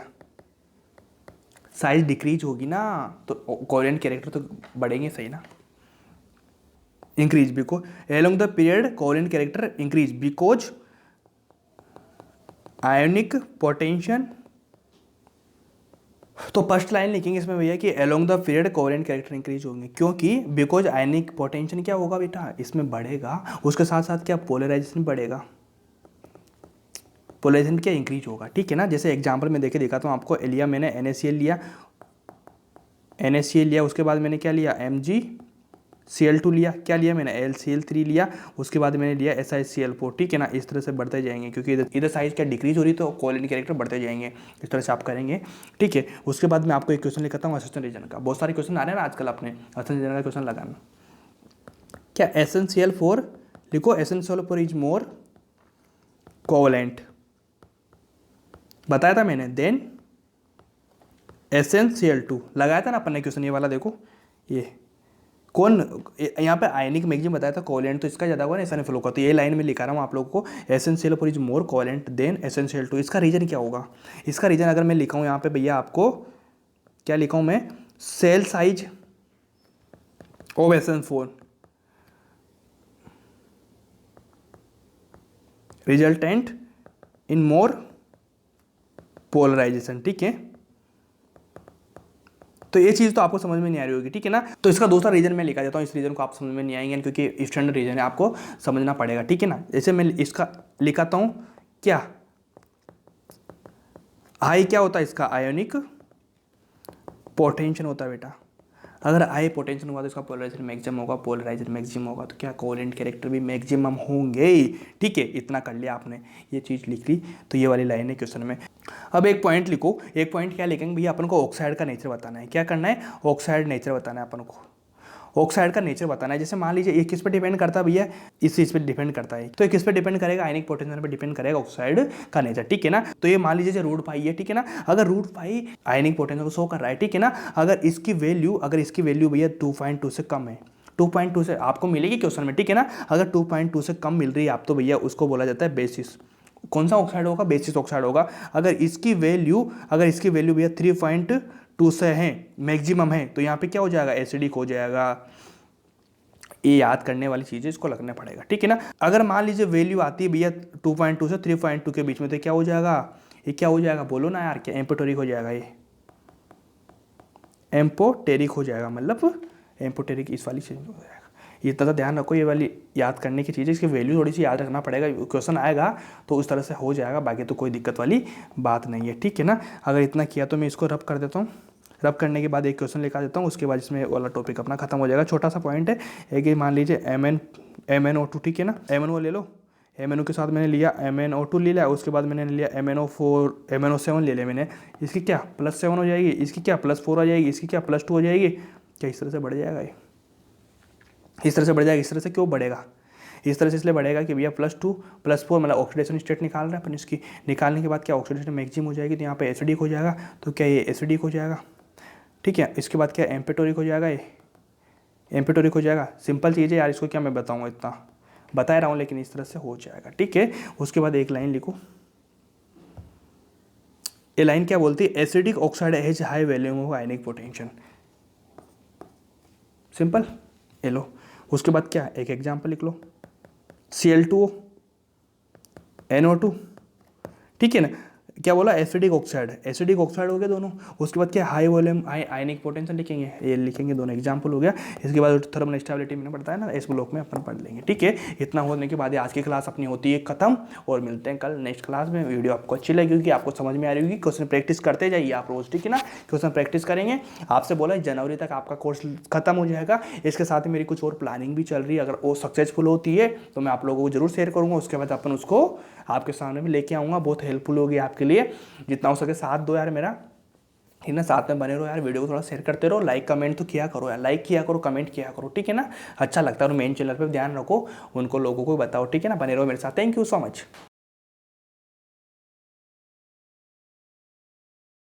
साइज डिक्रीज होगी ना तो कोवेलेंट कैरेक्टर तो बढ़ेंगे, सही ना। Increase because along the period covalent character increase because ionic potential. तो फर्स्ट लाइन लिखेंगे इसमें भैया कि along the period covalent character increase होंगे, क्योंकि बिकॉज आयोनिक पोटेंशियल क्या होगा बेटा, इसमें बढ़ेगा, उसके साथ साथ क्या पोलराइजेशन बढ़ेगा, पोलराइजेशन क्या इंक्रीज होगा, ठीक है ना। जैसे एग्जांपल में देखे दिखाता हूँ आपको, लिया मैंने NaCl लिया, उसके बाद मैंने क्या लिया MgCl2 लिया, क्या लिया मैंने LCl3 लिया, उसके बाद मैंने लिया SiCl4, ठीक है ना। इस तरह से बढ़ते जाएंगे, क्योंकि इधर साइज क्या डिक्रीज हो रही तो कोवेलेंट कैरेक्टर बढ़ते जाएंगे, इस तरह से आप करेंगे, ठीक है। उसके बाद मैं आपको एक क्वेश्चन लिखाता हूँ असिस्टेंट रीजन का। बहुत सारे क्वेश्चन आ रहे हैं ना आजकल, अपने असिस्टेंट रीजन का क्वेश्चन लगाना। क्या SnCl4 लिखो, SnCl4 इज मोर कोवेलेंट, बताया था मैंने, देन SnCl2 लगाया था ना अपन ने क्वेश्चन, ये वाला देखो, ये कौन यहाँ पे आयनिक मैक्सिमम बताया था कोवेलेंट, तो इसका ज़्यादा हुआ ना SnFlo का। तो ये लाइन में लिखा रहा हूँ आप लोगों को, SnCl4 is more covalent then SnCl2। इसका रीजन क्या होगा, इसका रीजन अगर मैं लिखा हूँ यहाँ पे भैया, आपको क्या लिखा हूँ मैं, cell size of SN4 resultant in more polarization, ठीक है। तो ये चीज़ तो आपको समझ में नहीं आ रही होगी, ठीक है ना। तो इसका दूसरा रीजन मैं लिखा देता हूँ, इस रीजन को आप समझ में नहीं आएंगे क्योंकि स्टैंडर्ड रीजन है, आपको समझना पड़ेगा, ठीक है ना। जैसे मैं इसका लिखाता हूँ, क्या आई क्या होता है इसका, आयोनिक पोटेंशियल होता है बेटा। अगर आई पोटेंशियल होगा तो इसका पोलराइजेशन मैक्सिमम होगा, पोलराइजेशन मैक्सिमम होगा तो क्या कोवेलेंट कैरेक्टर भी मैक्सिमम होंगे, ठीक है। इतना कर लिया आपने, ये चीज़ लिख ली, तो ये वाली लाइन है क्वेश्चन में। अब एक पॉइंट लिखो, एक पॉइंट क्या लिखेंगे भैया, अपन को ऑक्साइड का नेचर बताना है। क्या करना है, ऑक्साइड नेचर बताना है अपन को, ऑक्साइड का नेचर बताना है। जैसे मान लीजिए ये किस पे डिपेंड करता है भैया, इस चीज़ पे डिपेंड करता है, तो ये किस पे डिपेंड करेगा, आयनिक पोटेंशियल पे डिपेंड करेगा ऑक्साइड का नेचर, ठीक है ना। तो ये मान लीजिए रूट पाई है, ठीक है ना। अगर रूट पाई आयनिक पोटेंशियल को शो कर रहा है, ठीक है ना, अगर इसकी वैल्यू भैया 2.2 से कम है, 2.2 से आपको मिलेगी क्वेश्चन में, ठीक है ना। अगर 2.2 से कम मिल रही है आप, तो भैया उसको बोला जाता है बेसिस। कौन सा ऑक्साइड होगा, बेसिस ऑक्साइड होगा। अगर इसकी वैल्यू भैया 3.2 से है, मैक्सिमम है, तो यहाँ पे क्या हो जाएगा, एसिडिक हो जाएगा। ये याद करने वाली चीज़ है, इसको लगना पड़ेगा, ठीक है ना। अगर मान लीजिए वैल्यू आती है भैया 2.2 से 3.2 के बीच में, तो क्या हो जाएगा, ये क्या हो जाएगा, बोलो ना यार, क्या एम्पोटेरिक हो जाएगा, ये एम्पोटेरिक हो जाएगा, मतलब एम्पोटेरिक इस वाली चीज़ हो जाएगा। इतना तो ध्यान रखो, ये वाली याद करने की चीज़ है, इसकी वैल्यू थोड़ी सी याद रखना पड़ेगा, क्वेश्चन आएगा तो उस तरह से हो जाएगा, बाकी तो कोई दिक्कत वाली बात नहीं है, ठीक है ना। अगर इतना किया तो मैं इसको रब कर देता हूँ, रब करने के बाद एक क्वेश्चन लिखा देता हूँ, उसके बाद इसमें वाला टॉपिक अपना खत्म हो जाएगा। छोटा सा पॉइंट है, एक ही मान लीजिए MnO2, ठीक है ना, MnO ले लो, MnO के साथ मैंने लिया MnO2 ले लिया, उसके बाद मैंने लिया MnO7 ले लिया मैंने, इसकी क्या +7 हो जाएगी, इसकी क्या +4 हो जाएगी, इसकी क्या +2 हो जाएगी, क्या इस तरह से बढ़ जाएगा ये, इस तरह से बढ़ जाएगा, इस तरह से क्यों बढ़ेगा, इस तरह से इसलिए बढ़ेगा कि भैया +2 +4 मतलब ऑक्सीडेशन स्टेट निकाल रहे हैं अपन इसकी, निकालने के बाद क्या ऑक्सीडेशन मैक्सिमम हो जाएगी, तो यहाँ पे एसिडिक हो जाएगा, तो क्या ये एसिडिक हो जाएगा, ठीक है। इसके बाद क्या एम्पेटोरिक हो जाएगा, ये एम्पेटोरिक हो जाएगा। सिंपल चीज़ है यार, इसको क्या मैं बताऊँगा, इतना बता रहा हूँ, लेकिन इस तरह से हो जाएगा, ठीक है। उसके बाद एक लाइन लिखो, ये लाइन क्या बोलती है, acidic oxide has high value of ionic potential, simple, ये लो। उसके बाद क्या, एक एग्जाम्पल लिख लो, Cl2O NO2, ठीक है ना। क्या बोला, एसिडिक ऑक्साइड हो गया दोनों। उसके बाद क्या, हाई वॉल्यूम आयनिक पोटेंशियल लिखेंगे, ये लिखेंगे, दोनों एग्जाम्पल हो गया। इसके बाद थर्मल स्टेबिलिटी मैंने पढ़ता है ना, इस ब्लॉक में अपन पढ़ लेंगे, ठीक है। इतना होने के बाद आज की क्लास अपनी होती है खत्म, और मिलते हैं कल नेक्स्ट क्लास में। वीडियो आपको अच्छी लगी होगी, आपको समझ में आ रही होगी, क्वेश्चन प्रैक्टिस करते जाइए आप रोज, ठीक है ना। क्वेश्चन प्रैक्टिस करेंगे, आपसे बोला जनवरी तक आपका कोर्स खत्म हो जाएगा। इसके साथ ही मेरी कुछ और प्लानिंग भी चल रही है, अगर वो सक्सेसफुल होती है तो मैं आप लोगों को जरूर शेयर करूँगा। उसके बाद अपन उसको आपके सामने भी लेके आऊँगा, बहुत हेल्पफुल होगी आपके लिए। जितना हो सके साथ दो यार मेरा, ठीक ना, साथ में बने रहो यार, वीडियो को थोड़ा शेयर करते रहो, लाइक कमेंट तो किया करो यार, लाइक किया करो, कमेंट किया करो, ठीक है ना, अच्छा लगता है। और मेन चैनल पे ध्यान रखो, उनको लोगों को बताओ, ठीक है ना, बने रहो मेरे साथ। Thank you so much.